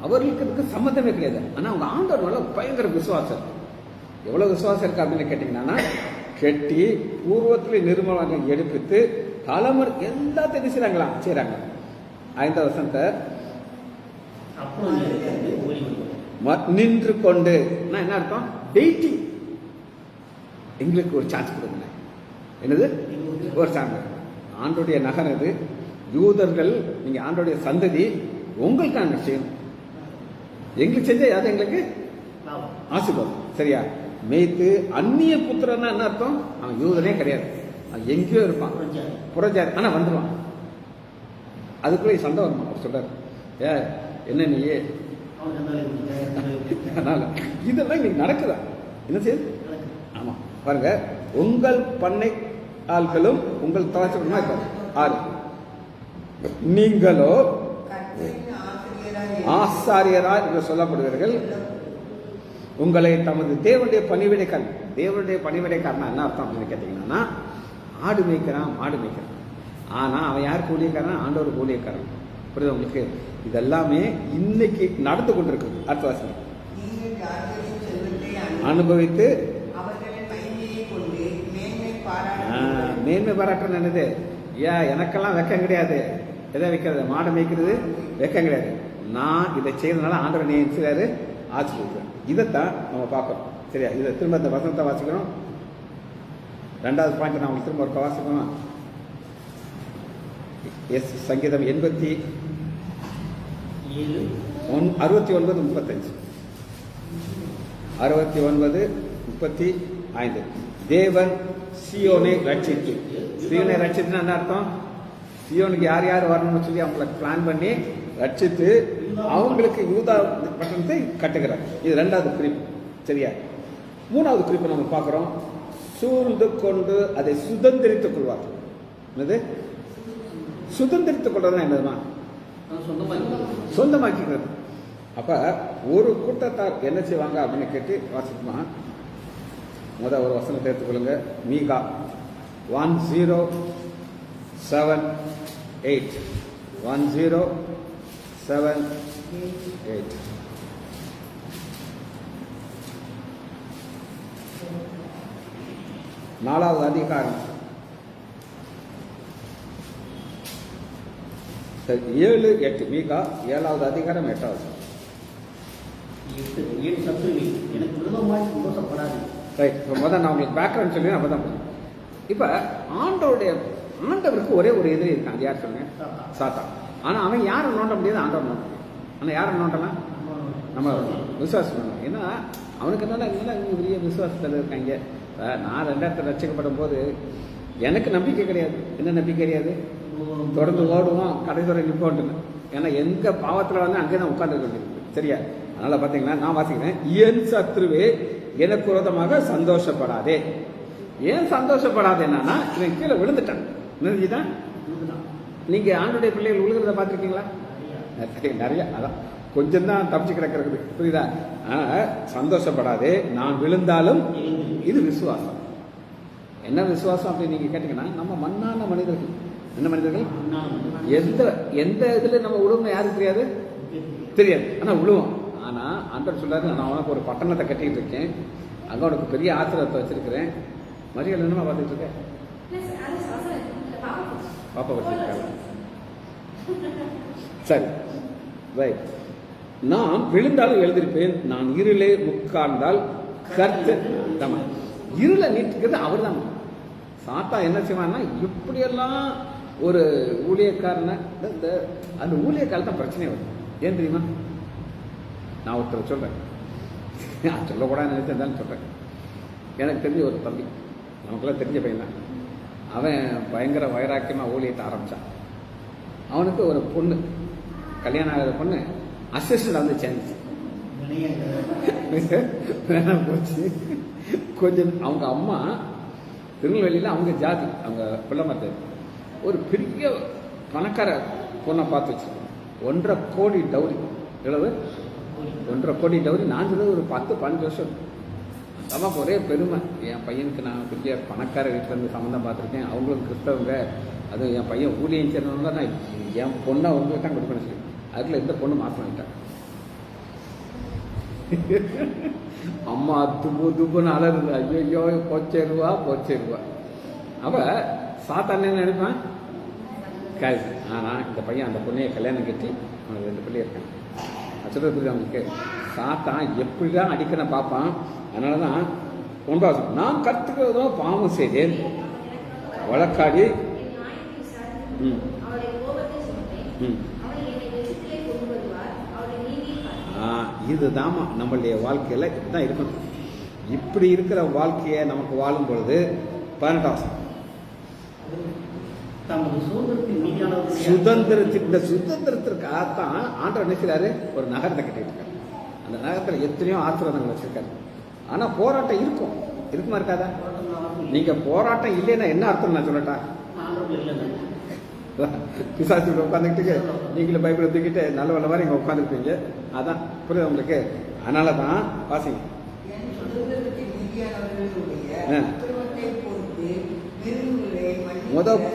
அவர்களுக்கு இதுக்கு சம்மந்தமே கிடையாது. ஆனால் அவங்க ஆண்டவர் மேல பயங்கர விசுவாசம். எவ்வளோ விசுவாசம் இருக்கு அப்படின்னு கேட்டிங்கன்னா, கட்டி பூர்வத்தில் நிர்மலமாக எடுப்பித்து தலைமுறை எல்லாத்தையும் செய்கிறாங்க. 5வது வசனத்தை நின்று கொண்டு என்ன அர்த்தம்? வெயிட்டிங். எங்களுக்கு ஒரு சான்ஸ் கொடுங்க. என்னது? ஒரு சான்ஸ். ஆண்டோடைய நகர் அது, யூதர்கள், நீங்க ஆண்டோடைய சந்ததி, உங்களுக்கு நாங்கள் செய்யணும். எங்களுக்கு செஞ்ச அது எங்களுக்கு ஆசீர்வாதம். சரியா? மேய்த்து அந்நிய புத்திரன்னா என்ன அர்த்தம்? அவன் யூதனே கிடையாது, அவன் எங்கேயோ இருப்பான், புறஜாதி. ஆனா வந்துடுவான். அதுக்குள்ளே சண்டை வருமா? அவர் சொல்றாரு, என்ன நீ அதனால இதெல்லாம் இன்னைக்கு நடக்குதா? என்ன செய்யுது? ஆமா, பாருங்க, உங்கள் பண்ணை ஆட்களும் உங்கள் தலைச்சமா இருப்பாங்க. 6 நீங்களோ ஆசாரியராய் என்று சொல்லப்படுவீர்கள். உங்களை தமது தேவனுடைய பணிவிடைக்காரனா என்ன அர்த்தம் அப்படின்னு கேட்டீங்கன்னா, ஆடு மேய்க்கிறான், மாடு மேய்க்கிறான். ஆனா அவன் யாருக்கு ஊழியக்காரன்? ஆண்டவர் ஊழியக்காரன். புரியுது உங்களுக்கு? இதெல்லாமே இன்னைக்கு நடந்து கொண்டிருக்கு. அடுத்த வாசகம், அனுபவித்து மேன்மை பாராட்டம் என்னது? எனக்கெல்லாம் வெக்கம் கிடையாது. எதை வைக்கிறது? மாடை மேய்க்கிறது வெக்கம் கிடையாது. நான் இதை செய்யறதுனால ஆண்டவர் நினைச்சாரு, ஆச்சரிக்கிறேன். இதைத்தான் நம்ம பார்க்கறோம். சரியா? இதை திரும்ப இந்த வசனத்தை வாசிக்கிறோம். 2வது பாயிண்ட் நான் உங்களுக்கு திரும்ப ஒரு வாசிக்கணும். சங்கீதம் 69:35. தேவன் சீயோனை ரட்சித்து. சீயோனை ரட்சித்துன்னா என்ன அர்த்தம்? சீயோனுக்கு யார் யார் வரணும்னு சொல்லி அவங்களுக்கு பிளான் பண்ணி ரட்சித்து அவங்களுக்கு யூதா பட்டணத்தை கட்டுகிறார். இது 2வது குறிப்பு. சரியா? 3வது குறிப்பு நம்ம பார்க்கிறோம். சூழ்ந்து கொண்டு அதை சுதந்திரித்துக் கொள்வார். என்னது சுதந்திரித்துக் கொள்றதுனா? என்னதுமா? சொந்தமாக்கிக்கிறது. அப்ப ஒரு கூட்டத்தார் என்ன செய்வாங்க அப்படின்னு கேட்டு வாசிக்குமா? முதல் ஒரு வசனத்தை எடுத்துக்கொள்ளுங்க. மீகா 1:0-7-8. 1078. நாலாவது அதிகாரம். சரி, 7, 8. மீகா 7வது அதிகாரம் 8வது. என் சத்துருவே எனக்கு விரோதமாய் சந்தோஷப்படாது. ரைட். இப்போ முதல் நான் உங்களுக்கு பேக்ரவுண்ட் சொல்லி அப்போ தான் புரியும். இப்போ ஆண்டவருக்கு ஒரே ஒரு எதிரி இருக்கான். அது யார் சொல்லுங்க? சாத்தான். ஆனால் அவன் யாரை நோண்ட முடியாது? ஆண்டவர் நோண்ட முடியும். ஆனால் யாரை நோண்டலாம்? நம்ம விசுவாசம் பண்ணணும். ஏன்னா அவனுக்கு என்னன்னா பெரிய விசுவாசத்தில் இருக்காங்க. நான் 2000 ரட்சிக்கப்படும் போது எனக்கு நம்பிக்கை கிடையாது. என்ன நம்பிக்கை கிடையாது? தொடர்ந்து ஓடுவோம், கடைசிவரை நிற்போன்ட்டுன்னு. ஏன்னா எங்க பாவத்தில் வந்து அங்கே தான் உட்கார்ந்து வேண்டியிருக்கு. சரியா? அதனால பார்த்தீங்கன்னா நான் வாசிக்கிறேன், என் சத்ருவே எனக்கு விரோதமாக சந்தோஷப்படாதே. ஏன் சந்தோஷப்படாது? என்னன்னா இவன் கீழே விழுந்துட்டான். நினைஞ்சுதான் நீங்க ஆண்டுடைய பிள்ளைகள் விழுகிறத பார்த்துருக்கீங்களா? நிறைய. அதான் கொஞ்சம் தான் தப்பிச்சு கிடக்கிறது. புரியுதா? சந்தோஷப்படாதே, நான் விழுந்தாலும். இது விசுவாசம். என்ன விசுவாசம் அப்படின்னு நீங்க கேட்டீங்கன்னா, நம்ம மண்ணான மனிதர்கள். என்ன மனிதர்கள்? எந்த இதுல நம்ம விழுவோம் யாருக்கு தெரியாது, தெரியாது. ஆனா விழுவோம். ஆனா ஆண்டவர் சொல்றாரு, நான் உனக்கு ஒரு பட்டணத்தை கட்டிட்டு இருக்கேன், அங்க உனக்கு பெரிய ஆசிரியத்தை வச்சிருக்கிறேன். மரியாதை என்னமா பார்த்துட்டு இருக்கேன்? பாப்பா வச்சிருக்காங்க. சரி, ரைட். நான் விழுந்தாலும் எழுந்திருப்பேன், நான் இருளே உட்கார்ந்தால் கர்த்தர். இருளை நீட்டுக்கிறது அவர் தான். சாத்தா என்ன செய்வான்னா, இப்படியெல்லாம் ஒரு ஊழியக்காரனை, அந்த ஊழியக்காரன் தான் பிரச்சனையே வரும். ஏன் தெரியுமா? நான் ஒருத்தர் சொல்றேன், நான் சொல்லக்கூடாது நினைச்சிருந்தாலும் சொல்றேன். எனக்கு தெரிஞ்ச ஒரு தம்பி, நமக்கெல்லாம் தெரிஞ்ச பையன் தான். அவன் பயங்கர வைராக்கியமாக ஊழியத்தை ஆரம்பித்தான். அவனுக்கு ஒரு பொண்ணு, கல்யாணம் ஆகிற பொண்ணு அசிஸ்டன்ட் வந்து சேர்ந்துச்சு. வேணாம் போச்சு. கொஞ்சம் அவங்க அம்மா திருநெல்வேலியில், அவங்க ஜாதி, அவங்க பிள்ளைமத்த ஒரு பெரிய பணக்கார பொண்ணை பார்த்து வச்சுருக்கோம். 1.5 கோடி டவுரி. எவ்வளவு? 1.5 கோடி டவுரி. நான் சொல்றது ஒரு 10-15 வருஷம். நமக்கு ஒரே பெருமை. என் பையனுக்கு நான் பெரிய பணக்கார வீட்டில் இருந்து சம்மந்தம் பார்த்துருக்கேன். அவங்களும் கிறிஸ்தவங்க. அதுவும் என் பையன் ஊழியம் சேர்ந்தவங்க. நான் என் பொண்ணை அவங்களுக்கு தான் கொடுக்கணும் சொல்லி அதுல இந்த பொண்ணு மாசம் ஆகிட்டான். அம்மா துப்புன்னு அலருது. ஐயோ போச்சேருவா. அவ சாத்தான் என்ன நினைப்பான்? காசு. ஆனா இந்த பையன் அந்த பொண்ணையை கல்யாணம் கட்டி அவனுக்கு 2 பிள்ளை இருக்கான். சொல்றது புரியுது அவங்களுக்கு? சாத்தான் எப்படிதான் அடிக்கணும் பார்ப்பான். அதனாலதான் 9 நான் கற்றுக்கிறதோ பாவம் செய்தேன், வழக்காடி. இதுதான் நம்மளுடைய வாழ்க்கையில இதுதான் இருக்கணும். இப்படி இருக்கிற வாழ்க்கையை நமக்கு வாழும் பொழுது 18 இந்த சுதந்திரத்திற்காகத்தான் ஆண்டவர் நினைக்கிறாரு ஒரு நகரத்தை கட்டிட்டு இருக்காரு. அந்த நகரத்தில் எத்தனையோ ஆசீர்வாதங்கள் வச்சிருக்காரு. ஆனா போராட்டம் இருக்குமா இருக்காதா? நீங்க போராட்டம் இல்லைன்னா என்ன அர்த்தம் நான் சொல்லட்டா? பிசாசு உட்காந்துக்கிட்டு நீங்களும் பைபிளை தூக்கிட்டு நல்ல மாதிரி இங்க உட்காந்துருப்பீங்க. அதான் புரியுது உங்களுக்கு? அதனாலதான் வாசிங்க.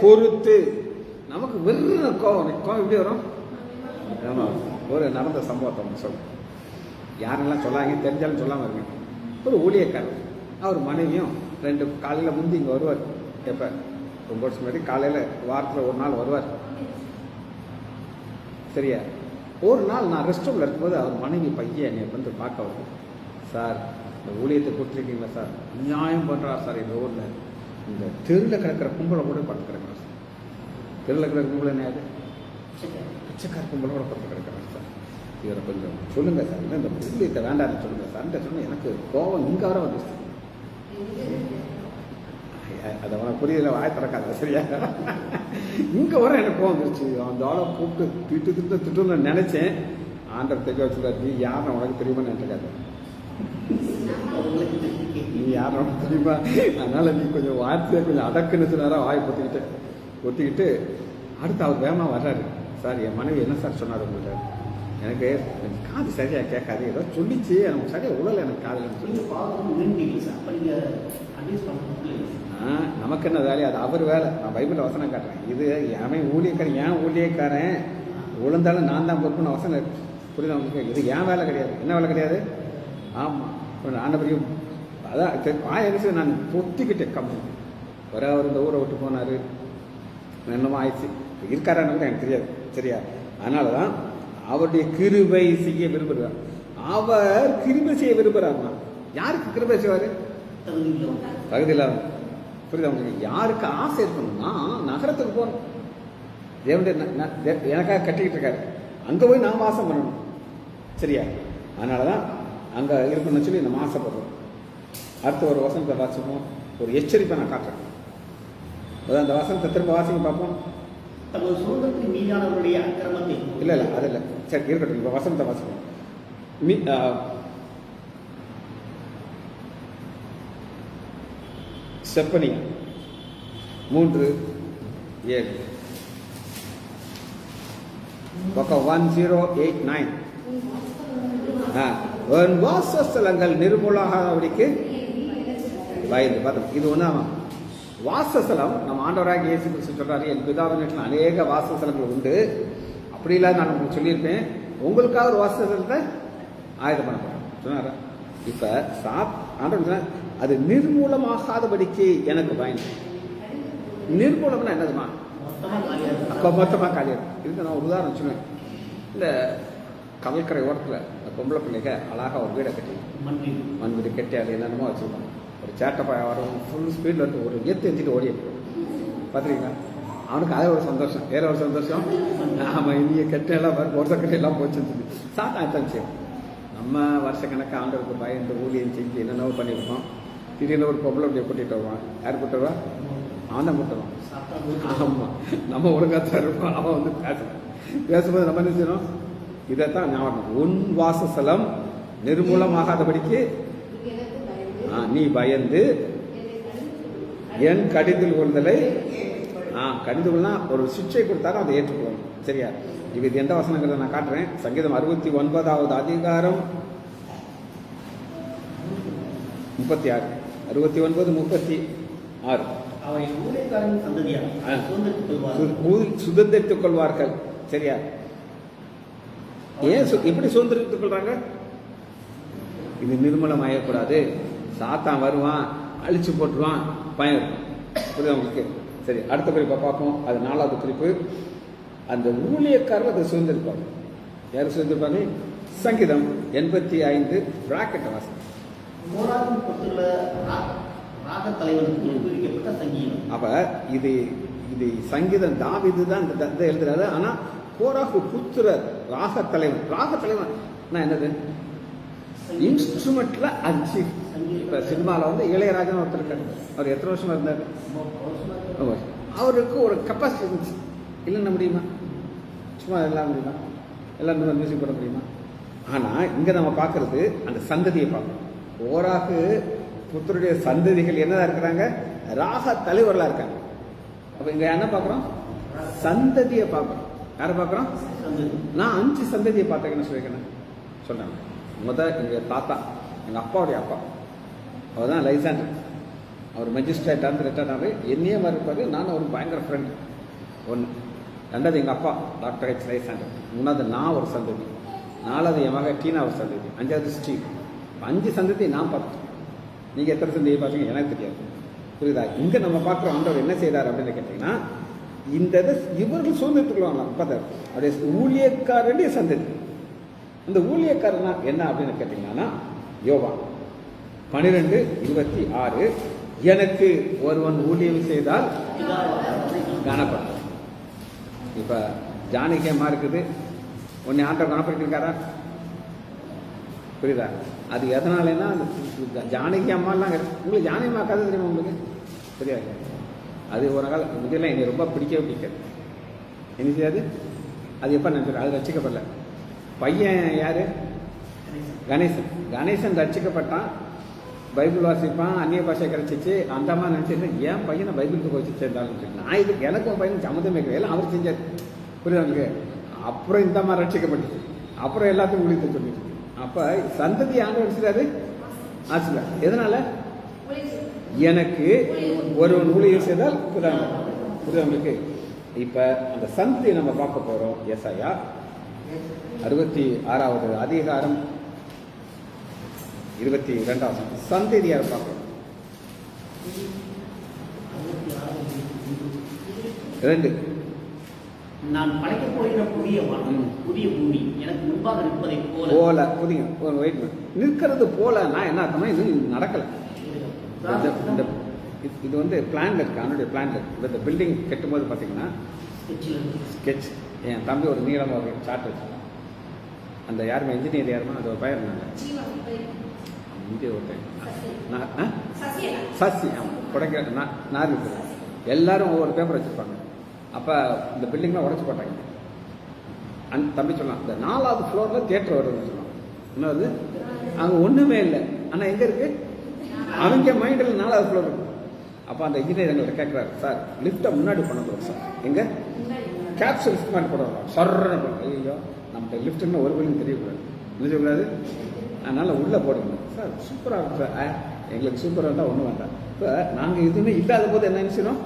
பொறுத்து நமக்கு வெறும் கோவம் எப்படி வரும்? ஆமா, ஒரு நடந்த சம்பவத்தை சொல்ல, யாரெல்லாம் சொல்லாங்க தெரிஞ்சாலும் சொல்லாம இருங்க. ஒரு ஊழியக்காரர், அவர் மனைவியும் 2 காலையில முந்தி இங்க வருவார். எப்ப 9 வருஷம் முன்னாடி காலையில வாரத்தில் ஒரு நாள் வருவார். சரியா? ஒரு நாள் நான் ரெஸ்ட் ரூம்ல இருக்கும்போது அவர் மனைவி பையன் என்னை வந்து பார்க்க வருது. சார், இந்த ஊழியத்தை கொடுத்துருக்கீங்களா சார்? நியாயம் பண்றார் சார். இந்த ஊர்ல இந்த தெருவில் கிடக்கிற கும்பலை கூட படுத்து கிடக்கிறார் சார். தெருவில் கிடக்கிற கும்பல் என்னது? பிச்சைக்கார கும்பலோட படுத்து கிடக்கிறார் சார். இவரை கொஞ்சம் சொல்லுங்க சார், இல்லை இந்த ஊழியத்தை வேண்டாம்னு சொல்லுங்க சார். சொன்ன எனக்கு கோபம் இங்க வர வந்துச்சு. அதை அவனை புரியல, வாய் திறக்காத. சரியா? இங்க வர எனக்கு கோவம் வந்துருச்சு. அந்த ஆளை கூப்பிட்டு திட்டுன்னு நினைச்சேன். ஆண்டர் தெரிய வச்சுருக்காரு, நீ யாரும் உனக்கு தெரியுமா நினைக்காது, நீ யாரும் உனக்கு தெரியுமா? அதனால நீ கொஞ்சம் வார்த்தையை கொஞ்சம் அடக்குன்னு சொன்னாரா, வாய் ஒத்திக்கிட்டு அடுத்து அவர் வேகமாக வர்றாரு. சார், என் மனைவி என்ன சார் சொன்னார் உங்களுக்கு? எனக்கு காது சரியாக கேட்காது, ஏதோ சொல்லிச்சு எனக்கு சரியாக உழலை, எனக்கு காதில் சொல்லி. நீங்கள் பார்க்கணும் வேண்டியது சார், அப்போ நீங்கள் அட்வைஸ் பண்ணுறது நமக்கு என்ன வேலையை, அது அவர் வேலை. நான் பைபிளில் வசனம் காட்டுறேன். இது அவன் ஊழியக்காரன், ஏன் ஊழியக்காரன் விழுந்தாலும் நான் தான் பொறுப்புன்னு வசனம் இருக்கு. புரியுதா உங்களுக்கு? இது ஏன் வேலை கிடையாது. என்ன வேலை கிடையாது? ஆமாம், ஆண்டவரையும் அதான் என்ன நான் பொத்திக்கிட்டேன். கம்பெனி வர அவர் இந்த ஊரை விட்டு போனார், என்னமோ ஆயிடுச்சு. இருக்காரான்னு கூட எனக்கு தெரியாது. சரியா? அதனால தான் அவருடைய கிருபை செய்ய விரும்புகிறார். அவர் கிருபை செய்ய விரும்புகிறார்னா யாருக்கு கிருபை செய்வார்? தகுதி இல்லாத. புரியுதா உங்களுக்கு? யாருக்கு ஆசை இருக்கணும்னா நகரத்துக்கு போகணும். தேவனுடைய எனக்காக கட்டிக்கிட்டு இருக்காரு, அங்கே போய் நான் வாசம் பண்ணணும். சரியா? அதனால தான் அங்கே இருக்கணும்னு சொல்லி நம்ம ஆசைப்படுறோம். அடுத்த ஒரு வசனத்தை வாசிப்போம். ஒரு எச்சரிப்பை நான் காட்டுறேன். அதான் அந்த வசனத்தை திரும்ப வாசிங்க பார்ப்போம். தமது சுதந்திரத்தின் மீதானவருடைய அக்கிரமத்தை இல்லை அது இல்லை, சரி இருக்கட்டும். இப்போ வசனத்தை வாசிப்போம். செப்பனியா 3:7 பக்கம் 1089. உன் வாசஸ்தலங்கள் நிர்மூலமாகாதபடிக்கு பயந்து பார்த்தோம். இது ஒன்றாம் வாசஸ்தலம். நம்ம ஆண்டவராக இயேசு கிறிஸ்து சொல்றாரு, என் பிதாவின் வீட்டில் அநேக வாசஸ்தலங்கள் உண்டு. அப்படி இல்லாத நான் உங்களுக்கு சொல்லியிருப்பேன், உங்களுக்காக ஒரு வாசஸ்தலத்தை ஆயுதம் பண்ண போறேன் சொன்னாரா? இப்ப ஆண்டவர் அது நிர்மூலமாகாதபடிக்கு எனக்கு பயந்து. நிர்மூலம்னா என்னதுமா? அப்போ மொத்தமாக காலியாக இதுக்கு நான் ஒரு உதாரணம் சொன்னேன். இந்த கடற்கரை ஓரத்தில் இந்த பொம்பளை பிள்ளைங்க அழகாக ஒரு வீடை கட்டி மண் வீடு கட்டி அது என்னென்னமோ வச்சுருப்பாங்க. ஒரு சேட்டைப்பாய வரும், ஃபுல் ஸ்பீடில் இருந்து ஒரு எத்து எஞ்சிட்டு ஓடிய பார்த்துருக்கீங்களா? அவனுக்கு அது ஒரு சந்தோஷம், வேற ஒரு சந்தோஷம். ஆமாம், இனிய கட்டையெல்லாம் வருஷ கட்டையெல்லாம் போச்சுன்னு சாத்தான் செய்யும். நம்ம வருஷக்கணக்காக ஆண்டவருக்கு பயந்து ஊழியம் செஞ்சு என்னென்னவோ பண்ணியிருக்கோம். திடீர்னு ஒரு பொம்பளை அப்படியே கூட்டிகிட்டு வருவான். யார் கூட்டு வருவா? அவன் தான் கூட்டுவான். ஆமாம், நம்ம ஒழுங்காக இருப்போம். அவன் வந்து பேசும்போது நம்ம என்ன செய்யணும்? இதைத்தான் ஞாபகம். உன் வாசஸ்தலம் நிர்மூலமாகாதபடிக்கு நீ பயந்து என் கடிதல் கொள்தலை கடிந்து கொள்ளா ஒரு சிக்ஷை கொடுத்தாலும் அதை ஏற்றுக்கொள்ளணும். சரியா? இது எந்த வசனங்கிறத நான் காட்டுறேன். சங்கீதம் 69வது அதிகாரம் 36, 69, 36. சுதந்திரித்துக் கொள்வார்கள். சரியா? ஏன் எப்படி சுதந்திரித்துக் கொள்றாங்க? இது நிர்மூலம் ஆகக்கூடாது. சாத்தான் வருவான், அழிச்சு போட்டுருவான், பயம் இருக்கும். புரியுதா உங்களுக்கு? சரி, அடுத்த குறிப்பை பார்ப்போம். அது 4வது குறிப்பு. அந்த ஊழியக்காரர் அதை சுதந்திரிப்பாங்க. யார் சுதந்திரிப்பாங்க? சங்கீதம் 85 பிராக்கெட் வாசம். அப்ப இது இது சங்கீதம் தாவீது தான் இந்த எழுதுறாரு. ஆனா கோராகு புத்திரர் ராக தலைவன். ராக தலைவன் என்னது? இன்ஸ்ட்ருமெண்ட்ல அஞ்சு. இப்ப சினிமாவில் வந்து இளையராஜன் ஒருத்தர் இருக்காரு. அவர் எத்தனை வருஷமா இருந்தாரு? அவருக்கு ஒரு கெப்பாசிட்டி இருந்துச்சு. இல்லைன்னா முடியுமா? சும்மா எல்லாம் முடியுமா? எல்லாம் மியூசிக் போட முடியுமா? ஆனா இங்க நம்ம பார்க்கறது அந்த சந்ததியை பார்க்கணும். கோராகு புத்தருடைய சந்ததிகள் என்னதான் இருக்கிறாங்க? ராக தலைவர்களா இருக்காங்க. அப்ப இங்க என்ன பார்க்கிறோம்? சந்ததியை பார்க்கிறோம். யாரை பார்க்கிறோம்? நான் 5 சந்ததியை பார்த்தேன்னு சொல்லியிருக்கேன். சொன்னாங்க. எங்க தாத்தா, எங்க அப்பாவுடைய அப்பா, அவர் தான் லைசாண்டர். அவர் மெஜிஸ்ட்ரேட் ஆனது ரிட்டையர்ட் ஆனது. என்னையே மாதிரி இருப்பாரு. நானும் ஒரு பயங்கர ஃப்ரெண்டு. 1. 2வது எங்கள் அப்பா டாக்டர் H. லைசாண்டர். 3வது நான் ஒரு சந்ததி. 4வது என் மக டீனா ஒரு சந்ததி. 5வது ஸ்டீவ். 5 சந்ததி நான் பார்த்தேன். நீங்கள் எத்தனை சந்ததியை பார்த்தீங்க எனக்கு தெரியாது. புரியுதா? இங்கே நம்ம பார்க்குறோம் ஆண்டவர் என்ன செய்தார் அப்படின்னு கேட்டிங்கன்னா, இந்த இதை இவர்கள் சுதந்திரத்துக்குள்ளாங்க. பார்த்தார் அப்படியே ஊழியக்காரனுடைய சந்ததி. அந்த ஊழியக்காரனா என்ன அப்படின்னு கேட்டீங்கன்னா, யோவான் 12:26 எனக்கு ஒருவன் ஊழியம் செய்தால் கனப்படும். இப்ப ஜானகியம்மா இருக்குது, உன்னை ஆண்டவர் கனப்படுத்திருக்காரா? புரியுதா? அது எதனாலன்னா ஜானகி அம்மாலாம் உங்களுக்கு ஜானகி அம்மா கதை தெரியுமா உங்களுக்கு? தெரியாது. அது ஒரு நாள் முதல்ல என்னை ரொம்ப பிடிக்கவே பிடிக்காது. என்ன செய்யாது? அது எப்போ நினைச்சிரு? அது ரசிக்கப்படல. பையன் யாரு? கணேசன். கணேசன் ரசிக்கப்பட்டான், பைபிள் வாசிப்பான், அந்நிய பாஷை கிடைச்சிச்சு. அந்த அம்மா நினைச்சிட்டு ஏன் பையனை பைபிளுக்கு வச்சு சேர்ந்தாலும் நான் இது எனக்கும் பையனுக்கு சம்மந்தமே கிடையாது, அவர் செஞ்சார். புரியுதா உங்களுக்கு? அப்புறம் இந்த அம்மா ரட்சிக்கப்பட்டுச்சு. அப்புறம் எல்லாத்தையும் ஊழியத்தை சொல்லிட்டு இருக்கு. அப்ப சந்ததி ஆண்டவர் அடிச்சுறாரு ஆச்சுல. எதனால? எனக்கு ஒரு ஊழியம் செய்தால் புரிதவங்களுக்கு. இப்ப அந்த சந்ததி நம்ம பார்க்க போறோம். ஏசாயா 66வது அதிகாரம் 22வது சந்ததியார் பார்க்கிறோம். 2 நான் படைக்கப் போகிற புதிய வானம் புதிய பூமி எனக்கு முன்பாக நிற்பதை போல புதிய நிற்கிறது போல. நான் என்ன அர்த்தமா இது நடக்கல. இது வந்து பிளான்ல இருக்கு, அவனுடைய பிளான்ல இருக்கு. இந்த பில்டிங் கட்டும்போது பார்த்தீங்கன்னா ஸ்கெட்ச் என் தம்பி ஒரு நீளமாக ஒரு சார்ட் வச்சு அந்த யாருமே இன்ஜினியர் யாருமா அது ஒரு பயிர் இருந்தாங்க இங்கே ஒருத்தன் சசி ஆமாம் கொடைக்க நார் எல்லாரும் ஒவ்வொரு பேப்பர் வச்சுருப்பாங்க. அப்போ இந்த பில்டிங்லாம் உடச்சி போட்டாங்க. அந்த தம்பி சொல்லலாம் இந்த 4வது ஃப்ளோரில் தியேட்டர் வருதுன்னு சொல்லலாம். இன்னொரு அங்கே ஒன்றுமே இல்லை. ஆனால் எங்கே இருக்கு? அவங்க மைண்டில் 4வது ஃப்ளோர் இருக்கு. அப்போ அந்த இன்ஜினியர் எங்கள்கிட்ட கேட்குறாரு, சார் லிஃப்ட்டை முன்னாடி பண்ண போகிறோம் சார். எங்கே? கேப்சூல் லிஃப்ட் மாதிரி போடுறோம். சர்றன்னு போடுறோம். ஐயோ நம்மகிட்ட லிஃப்ட்டுன்னு ஒரு பில்டிங் தெரியக்கூடாது, நினைச்சக்கூடாது. அதனால் உள்ளே போடுங்க சார். சூப்பராக இருக்கும் சார். எங்களுக்கு சூப்பராக இருந்தால் ஒன்றும் வேண்டாம். இப்போ நாங்கள் எதுவுமே இல்லாத போது என்ன நினைச்சிடும்?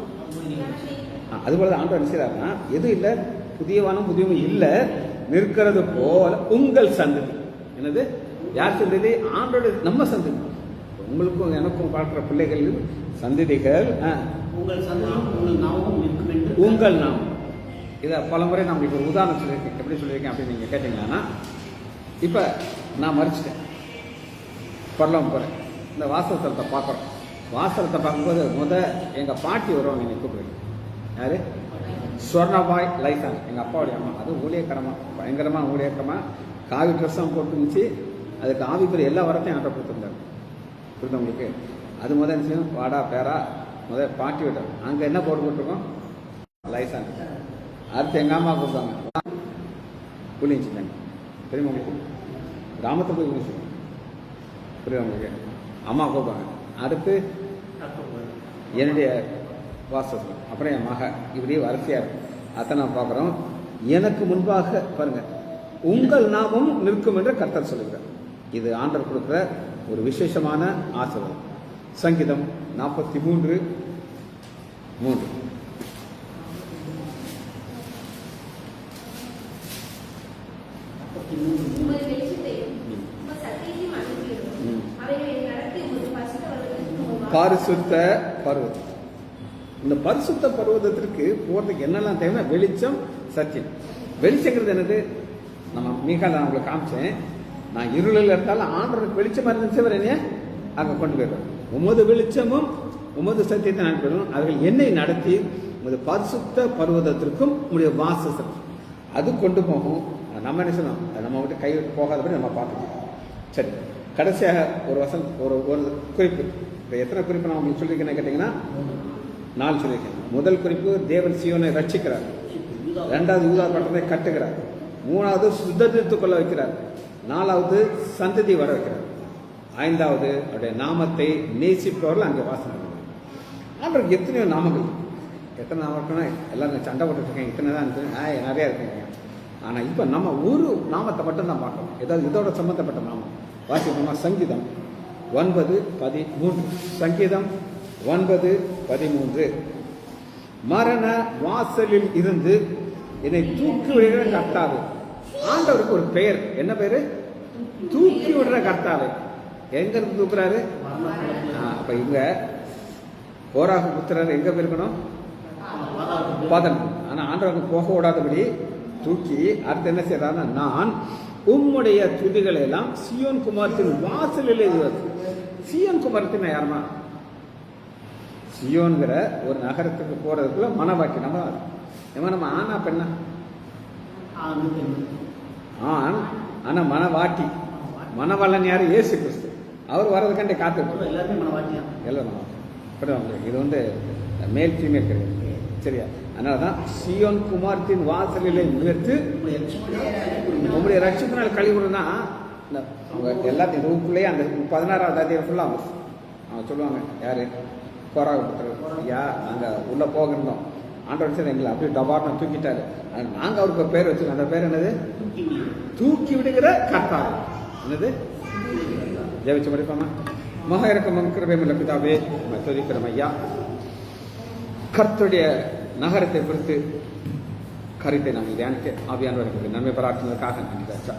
அதுபோல தான் ஆண்டவர் நினைச்சாருன்னா எதுவும் இல்லை, புதிய வானம் புதியவும் இல்லை, நிற்கிறது போல உங்கள் சந்ததி. என்னது? யார் சந்ததி? ஆண்டோட நம்ம சந்ததி. உங்களுக்கும் எனக்கும் பார்க்குற பிள்ளைகள் சந்ததிகள். உங்கள் சந்ததியும் உங்கள் நாமமும் நிற்கும் என்று உங்கள் நாமம். இதை பலமுறை நான் இப்போ ஒரு உதாரணம் சொல்லியிருக்கேன். எப்படி சொல்லியிருக்கேன் அப்படின்னு நீங்கள் கேட்டீங்கன்னா, இப்போ நான் மறிச்சிட்டேன், பரலாம் போகிறேன், இந்த வாசலத்தை பார்க்குறோம். வாசலத்தை பார்க்கும்போது எங்கள் பாட்டி வருவாங்க, என்னை கூப்பிடுங்க. யார்? ஸ்வர்ணபாய் லைசான், எங்கள் அப்பாவுடைய அம்மா. அது ஊழியக்கரமாக, பயங்கரமாக ஊழியக்கரமாக காவி ட்ரெஸ்ஸும் போட்டுருந்துச்சு. அதுக்கு ஆவிக்குரிய எல்லா வரத்தையும் ஆட்ட கொடுத்துருந்தாரு. புரிந்தவங்களுக்கு அது முதல் விஷயம். வாடா பேரா பாட்டி விட்டார். அங்கே என்ன போட்டு போட்டிருக்கோம்? லைசான். அடுத்து எங்கள் அம்மா கொடுத்தாங்க, புளிஞ்சிட்டாங்க. தெரியுமா உங்களுக்கு? கிராமத்தை போய் புளிஞ்சிட்டாங்க. புரியுது உங்களுக்கு? அம்மா கூப்பிடுவாங்க. அடுத்து என்னுடைய வாசல், அப்புறம் என் மக, இப்படியே வரிசையாக இருக்கும். அதை நான் பார்க்குறோம். எனக்கு முன்பாக பாருங்க, உங்கள் நாமம் நிற்கும் என்று கர்த்தர் சொல்லுகிறார். இது ஆண்டவர் கொடுக்குற ஒரு விசேஷமான ஆசீர்வாதம். சங்கீதம் 43:3. பரிசுத்த பர்வதம். இந்த பரிசுத்த பர்வதத்திற்கு போறதுக்கு என்னெல்லாம் தேவை? வெளிச்சம், சத்தியம். வெளிச்சங்கிறது என்னது? நம்ம மீகால நான் உங்களுக்கு காமிச்சேன். நான் இருளில் இருந்தாலும் ஆண்டவருக்கு வெளிச்சமா இருந்துச்சு, என்னைய அங்கே கொண்டு போயிடும். உமது வெளிச்சமும் உமது சத்தியத்தை நான் போயிடும். அவர்கள் என்னை நடத்தி உமது பரிசுத்த பர்வதத்திற்கும் உங்களுடைய வாசம் அது கொண்டு போகும். நம்ம என்ன சொல்லணும்? நம்ம விட்டு கை விட்டு போகாதபடி நம்ம பார்க்கணும். சரி, கடைசியாக ஒரு ஒரு குறிப்பு. இப்போ எத்தனை குறிப்பு நான் உங்களுக்கு சொல்லியிருக்கேன்னு கேட்டிங்கன்னா 4 சொல்லியிருக்கேன். முதல் குறிப்பு, தேவன் சீயோனை ரட்சிக்கிறார். 2வது யூதா பட்டணத்தை கட்டுகிறார். 3வது சுத்தரித்துக் கொள்ள வைக்கிறார். 4வது சந்ததி வர வைக்கிறார். 5வது அவருடைய நாமத்தை நேசிப்பவர்கள் அங்கே வாசம் பண்ணுறாங்க. அவருக்கு எத்தனையோ நாமங்கள், எத்தனை நாமம் இருக்குன்னா எல்லாம் சண்டை போட்டுருக்கேன். இத்தனை தான் இருக்கு, நிறையா இருக்குங்க. ஆனால் இப்போ நம்ம ஒரு நாமத்தை மட்டும்தான் பார்க்கணும். ஏதாவது இதோட சம்பந்தப்பட்ட நாமம் வாசிப்போமா? சங்கீதம் 9:13. சங்கீதம் 9:13. மரண வாசலில் இருந்து என்னை தூக்கி விடுகிற கர்த்தாவே. ஆண்டவருக்கு ஒரு பெயர். என்ன பேரு? தூக்கி விடுற கர்த்தாவே. எங்க இருந்து தூக்குறாரு? அப்ப இங்க கோராகு புத்திரர் எங்க போயிருக்கணும்? பாதம். ஆனா ஆண்டவருக்கு போக விடாதபடி தூக்கி அடுத்து என்ன செய்யறாருன்னா, நான் உம்முடைய துதிகளை எல்லாம் சியோன் குமாரத்தின் வாசலில் எழுதுவது. சியோன் குமாரத்தின் யாருமா? சியோன்கிற ஒரு நகரத்துக்கு போறதுக்குள்ள மனவாக்கி நம்ம ஆனா பெண்ணா? ஆண். ஆனா மனவாட்டி. மனவளன் யாரு? இயேசு கிறிஸ்து. அவர் வர்றதுக்காண்டி காத்துட்டு எல்லாருமே மனவாட்டி. இது வந்து மேல் ஃபீமேல் கிடையாது. சரியா? அதனாலதான் சியோன் குமாரத்தின் வாசலிலே நிறுத்து உங்களுடைய ரட்சிப்பினால் கழிவுனா அவங்க எல்லாத்தையும் ரூப்புள்ளேயே அந்த 16வது அதிகாரம் ஃபுல்லாக அவங்க சொல்லுவாங்க. யாரு? கோராகு ஐயா, நாங்கள் உள்ளே போகிருந்தோம், ஆண்டவர் சார் எங்களை அப்படியே டபார்னு தூக்கிட்டாரு. நாங்கள் அவருக்கு பேர் வச்சுருக்கோம். அந்த பேர் என்னது? தூக்கி விடுகிற கர்த்தாவே. என்னது? ஜெபிச்சு முடிப்போமா? மகா இரக்கமும் கிருபையுமுள்ள பிதாவே, உம்மை துதிக்கிறோம் ஐயா. கர்த்தருடைய நகரத்தை குறித்து கருத்தை நாங்கள் தியானிக்க ஆவியானவர்களுக்கு நன்மை பாராட்டுவதற்காக நன்றி ராஜா.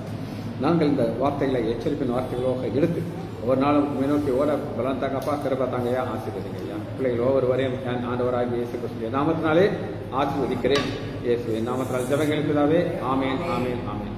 நாங்கள் இந்த வார்த்தைகளை எச்சரிப்பின் வார்த்தைகளோக எடுத்து ஒவ்வொரு நாளும் நோக்கி ஓட பலம் தாங்கப்பா, கிருபா தாங்கய்யா, ஆசீர்வதிங்க ஐயா. பிள்ளைகள் ஒவ்வொருவரையும் ஆண்டவராகி இயேசு கிறிஸ்துவின் நாமத்தினாலே ஆசீர்வதிக்கிறேன். இயேசுவின் நாமத்தினால் ஜெபங்கள் பிதாவே. ஆமேன், ஆமேன், ஆமேன்.